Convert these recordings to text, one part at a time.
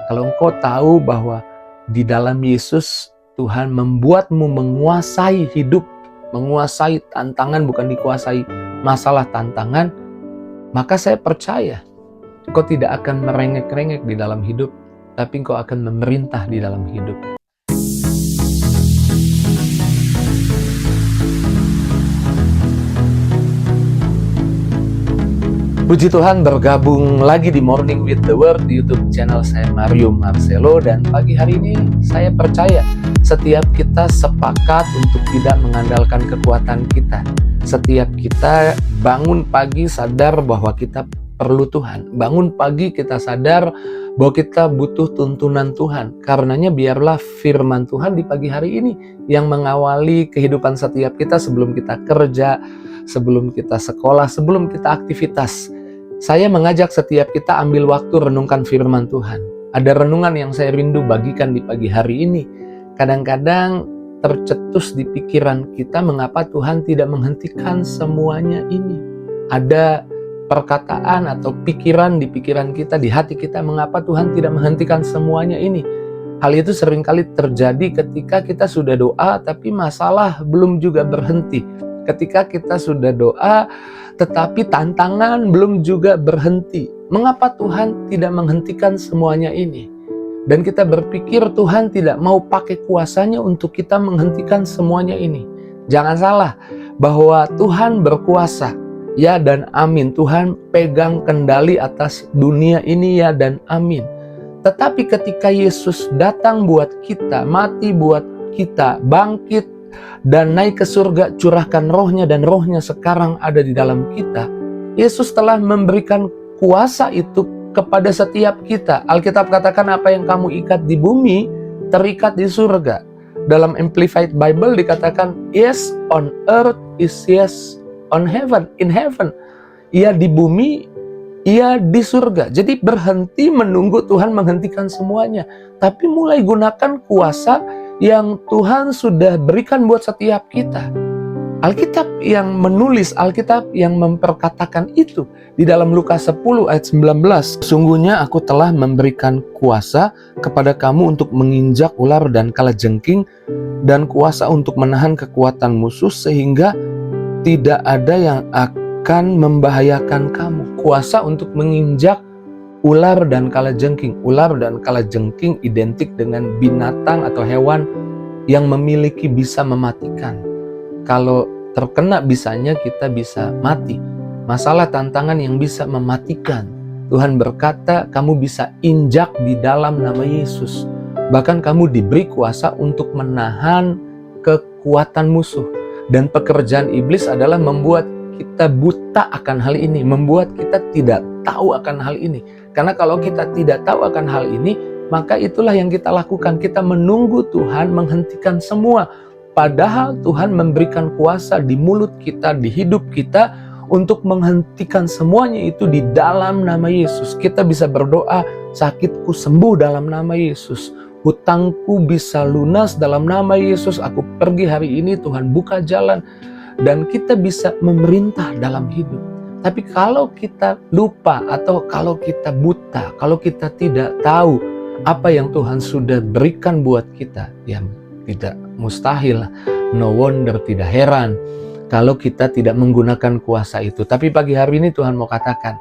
Kalau engkau tahu bahwa di dalam Yesus Tuhan membuatmu menguasai hidup, menguasai tantangan, bukan dikuasai masalah tantangan, maka saya percaya engkau tidak akan merengek-rengek di dalam hidup, tapi engkau akan memerintah di dalam hidup. Puji Tuhan, bergabung lagi di Morning with the Word di YouTube channel saya, Mario Marcelo. Dan pagi hari ini saya percaya setiap kita sepakat untuk tidak mengandalkan kekuatan kita. Setiap kita bangun pagi sadar bahwa kita perlu Tuhan. Bangun pagi kita sadar bahwa kita butuh tuntunan Tuhan. Karenanya biarlah firman Tuhan di pagi hari ini yang mengawali kehidupan setiap kita sebelum kita kerja, sebelum kita sekolah, sebelum kita aktivitas. Saya mengajak setiap kita ambil waktu renungkan firman Tuhan. Ada renungan yang saya rindu bagikan di pagi hari ini. Kadang-kadang tercetus di pikiran kita mengapa Tuhan tidak menghentikan semuanya ini. Ada perkataan atau pikiran di pikiran kita, di hati kita, mengapa Tuhan tidak menghentikan semuanya ini. Hal itu seringkali terjadi ketika kita sudah doa tapi masalah belum juga berhenti. Ketika kita sudah doa, tetapi tantangan belum juga berhenti. Mengapa Tuhan tidak menghentikan semuanya ini? Dan kita berpikir Tuhan tidak mau pakai kuasanya untuk kita menghentikan semuanya ini. Jangan salah bahwa Tuhan berkuasa. Ya dan amin. Tuhan pegang kendali atas dunia ini, ya dan amin. Tetapi ketika Yesus datang buat kita, mati buat kita, bangkit, dan naik ke surga, curahkan rohnya, dan rohnya sekarang ada di dalam kita. Yesus telah memberikan kuasa itu kepada setiap kita. Alkitab katakan apa yang kamu ikat di bumi, terikat di surga. Dalam Amplified Bible dikatakan, yes on earth is yes on heaven, in heaven. Ia di bumi, ia di surga. Jadi berhenti menunggu Tuhan menghentikan semuanya. Tapi mulai gunakan kuasa yang Tuhan sudah berikan buat setiap kita. Alkitab yang menulis, Alkitab yang memperkatakan itu di dalam Lukas 10 ayat 19. Sungguhnya aku telah memberikan kuasa kepada kamu untuk menginjak ular dan kalajengking, dan kuasa untuk menahan kekuatan musuh sehingga tidak ada yang akan membahayakan kamu. Kuasa untuk menginjak ular dan kalajengking. Ular dan kalajengking identik dengan binatang atau hewan yang memiliki bisa mematikan. Kalau terkena bisanya kita bisa mati. Masalah tantangan yang bisa mematikan. Tuhan berkata kamu bisa injak di dalam nama Yesus. Bahkan kamu diberi kuasa untuk menahan kekuatan musuh. Dan pekerjaan iblis adalah membuat kita buta akan hal ini, membuat kita tidak tahu akan hal ini. Karena kalau kita tidak tahu akan hal ini, maka itulah yang kita lakukan. Kita menunggu Tuhan menghentikan semua. Padahal Tuhan memberikan kuasa di mulut kita, di hidup kita, untuk menghentikan semuanya itu di dalam nama Yesus. Kita bisa berdoa, sakitku sembuh dalam nama Yesus. Hutangku bisa lunas dalam nama Yesus. Aku pergi hari ini, Tuhan buka jalan. Dan kita bisa memerintah dalam hidup. Tapi kalau kita lupa atau kalau kita buta, kalau kita tidak tahu apa yang Tuhan sudah berikan buat kita, ya tidak mustahil, no wonder, tidak heran kalau kita tidak menggunakan kuasa itu. Tapi pagi hari ini Tuhan mau katakan,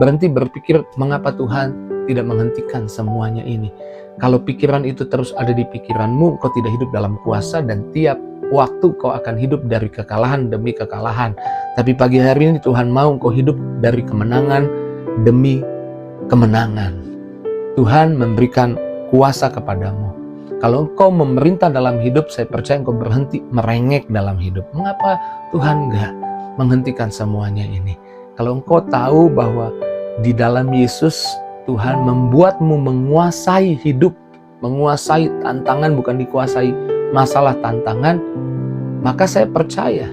berhenti berpikir mengapa Tuhan tidak menghentikan semuanya ini. Kalau pikiran itu terus ada di pikiranmu, kau tidak hidup dalam kuasa, dan tiap waktu kau akan hidup dari kekalahan demi kekalahan. Tapi pagi hari ini Tuhan mau kau hidup dari kemenangan demi kemenangan. Tuhan memberikan kuasa kepadamu. Kalau engkau memerintah dalam hidup, saya percaya engkau berhenti merengek dalam hidup. Mengapa Tuhan enggak menghentikan semuanya ini? Kalau engkau tahu bahwa di dalam Yesus Tuhan membuatmu menguasai hidup, menguasai tantangan, bukan dikuasai masalah tantangan, maka saya percaya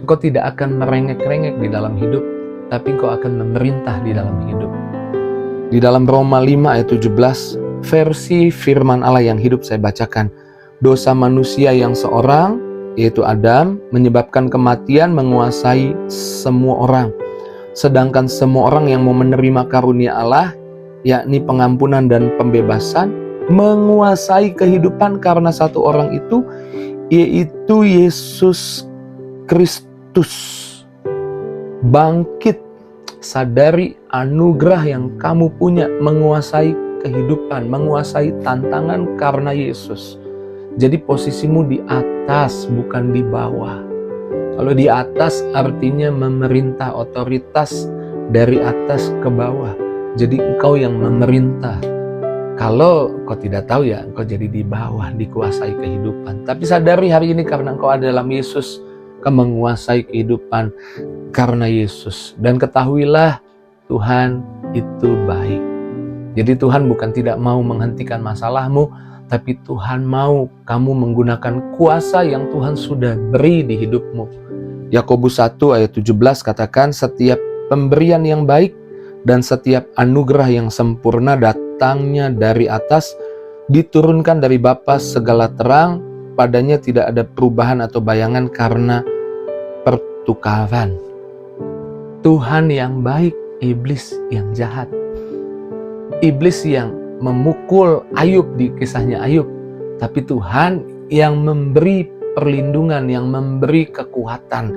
engkau tidak akan merengek-rengek di dalam hidup, tapi engkau akan memerintah di dalam hidup. Di dalam Roma 5 ayat 17, versi firman Allah yang hidup saya bacakan. Dosa manusia yang seorang, yaitu Adam, menyebabkan kematian menguasai semua orang. Sedangkan semua orang yang mau menerima karunia Allah, yakni pengampunan dan pembebasan, menguasai kehidupan karena satu orang itu, yaitu Yesus Kristus. Bangkit, sadari anugerah yang kamu punya, menguasai kehidupan, menguasai tantangan karena Yesus. Jadi posisimu di atas, bukan di bawah. Kalau di atas artinya memerintah, otoritas dari atas ke bawah. Jadi engkau yang memerintah. Kalau kau tidak tahu ya, engkau jadi di bawah, dikuasai kehidupan. Tapi sadari hari ini karena engkau ada dalam Yesus, kau menguasai kehidupan karena Yesus. Dan ketahuilah Tuhan itu baik. Jadi Tuhan bukan tidak mau menghentikan masalahmu, tapi Tuhan mau kamu menggunakan kuasa yang Tuhan sudah beri di hidupmu. Yakobus 1 ayat 17 katakan, setiap pemberian yang baik dan setiap anugerah yang sempurna datangnya dari atas, diturunkan dari Bapa segala terang, padanya tidak ada perubahan atau bayangan karena pertukaran. Tuhan yang baik, iblis yang jahat. Iblis yang memukul Ayub di kisahnya Ayub, tapi Tuhan yang memberi perlindungan, yang memberi kekuatan,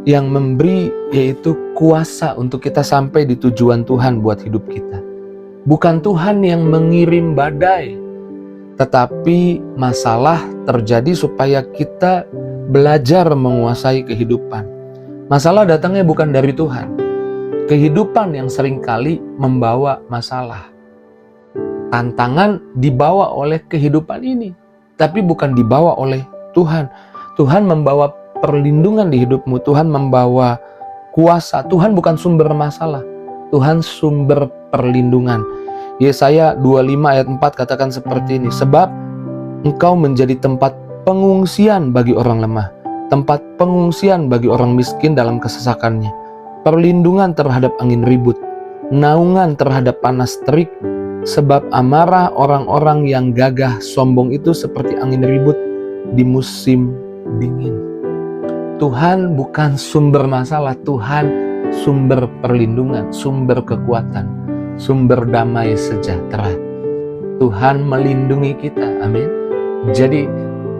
yang memberi yaitu kuasa untuk kita sampai di tujuan Tuhan buat hidup kita. Bukan Tuhan yang mengirim badai, tetapi masalah terjadi supaya kita belajar menguasai kehidupan. Masalah datangnya bukan dari Tuhan. Kehidupan yang seringkali membawa masalah. Tantangan dibawa oleh kehidupan ini, tapi bukan dibawa oleh Tuhan. Tuhan membawa perlindungan di hidupmu. Tuhan membawa kuasa. Tuhan bukan sumber masalah. Tuhan sumber perlindungan. Yesaya 25 ayat 4 katakan seperti ini. Sebab engkau menjadi tempat pengungsian bagi orang lemah. Tempat pengungsian bagi orang miskin dalam kesesakannya. Perlindungan terhadap angin ribut. Naungan terhadap panas terik. Sebab amarah orang-orang yang gagah sombong itu seperti angin ribut di musim dingin. Tuhan bukan sumber masalah, Tuhan sumber perlindungan, sumber kekuatan, sumber damai sejahtera. Tuhan melindungi kita, amin. Jadi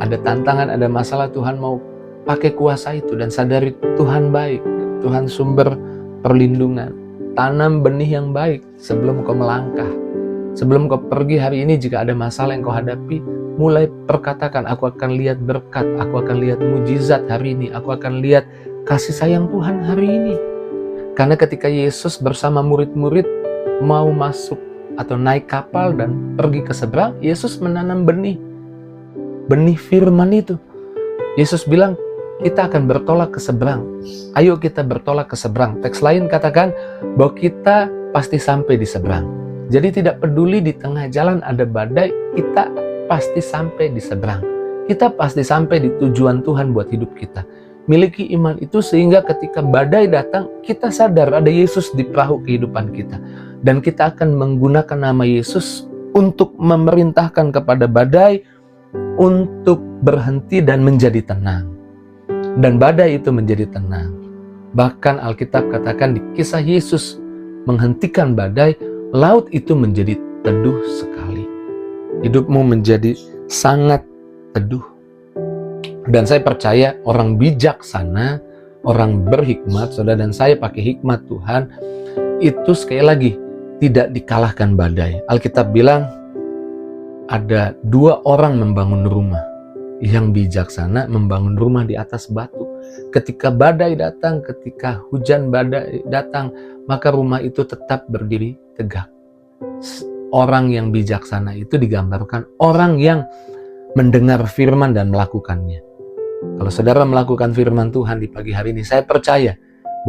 ada tantangan, ada masalah, Tuhan mau pakai kuasa itu dan sadari Tuhan baik, Tuhan sumber perlindungan. Tanam benih yang baik sebelum kau melangkah. Sebelum kau pergi hari ini, jika ada masalah yang kau hadapi, mulai perkatakan, aku akan lihat berkat, aku akan lihat mujizat hari ini, aku akan lihat kasih sayang Tuhan hari ini. Karena ketika Yesus bersama murid-murid mau masuk atau naik kapal dan pergi ke seberang, Yesus menanam benih firman itu. Yesus bilang, kita akan bertolak ke seberang. Ayo kita bertolak ke seberang. Teks lain katakan bahwa kita pasti sampai di seberang. Jadi tidak peduli di tengah jalan ada badai, kita pasti sampai di seberang. Kita pasti sampai di tujuan Tuhan buat hidup kita. Miliki iman itu sehingga ketika badai datang, kita sadar ada Yesus di perahu kehidupan kita. Dan kita akan menggunakan nama Yesus untuk memerintahkan kepada badai untuk berhenti dan menjadi tenang. Dan badai itu menjadi tenang. Bahkan Alkitab katakan di kisah Yesus menghentikan badai, laut itu menjadi teduh sekali. Hidupmu menjadi sangat teduh. Dan saya percaya orang bijaksana, orang berhikmat, saudara, dan saya pakai hikmat Tuhan, itu sekali lagi tidak dikalahkan badai. Alkitab bilang ada 2 orang membangun rumah. Yang bijaksana membangun rumah di atas batu. Ketika badai datang, ketika hujan badai datang, maka rumah itu tetap berdiri tegak. Orang yang bijaksana itu digambarkan orang yang mendengar firman dan melakukannya. Kalau saudara melakukan firman Tuhan di pagi hari ini, saya percaya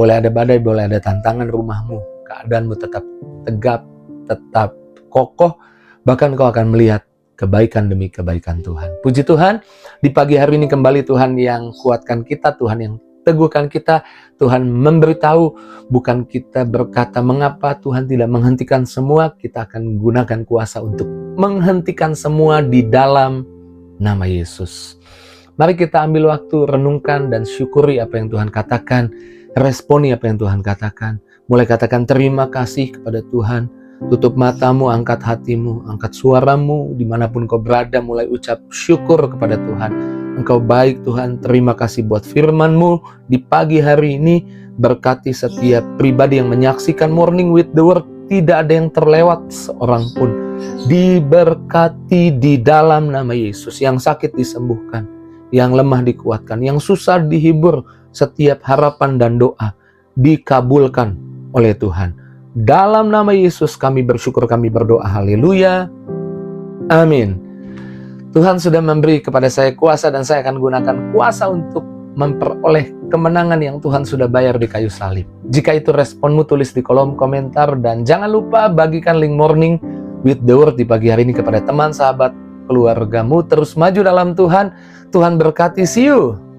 boleh ada badai, boleh ada tantangan, rumahmu, keadaanmu tetap tegap, tetap kokoh, bahkan kau akan melihat kebaikan demi kebaikan Tuhan. Puji Tuhan, di pagi hari ini kembali Tuhan yang kuatkan kita, Tuhan yang teguhkan kita, Tuhan memberitahu, bukan kita berkata mengapa Tuhan tidak menghentikan semua, kita akan gunakan kuasa untuk menghentikan semua di dalam nama Yesus. Mari kita ambil waktu, renungkan dan syukuri apa yang Tuhan katakan, responi apa yang Tuhan katakan, mulai katakan terima kasih kepada Tuhan. Tutup matamu, angkat hatimu, angkat suaramu, dimanapun kau berada, mulai ucap syukur kepada Tuhan. Engkau baik Tuhan, terima kasih buat firman-Mu di pagi hari ini. Berkati setiap pribadi yang menyaksikan Morning with the Word, tidak ada yang terlewat seorang pun. Diberkati di dalam nama Yesus. Yang sakit disembuhkan, yang lemah dikuatkan, yang susah dihibur. Setiap harapan dan doa dikabulkan oleh Tuhan. Dalam nama Yesus kami bersyukur, kami berdoa. Haleluya. Amin. Tuhan sudah memberi kepada saya kuasa dan saya akan gunakan kuasa untuk memperoleh kemenangan yang Tuhan sudah bayar di kayu salib. Jika itu responmu, tulis di kolom komentar dan jangan lupa bagikan link Morning with the Word di pagi hari ini kepada teman, sahabat, keluargamu. Terus maju dalam Tuhan. Tuhan berkati. See you.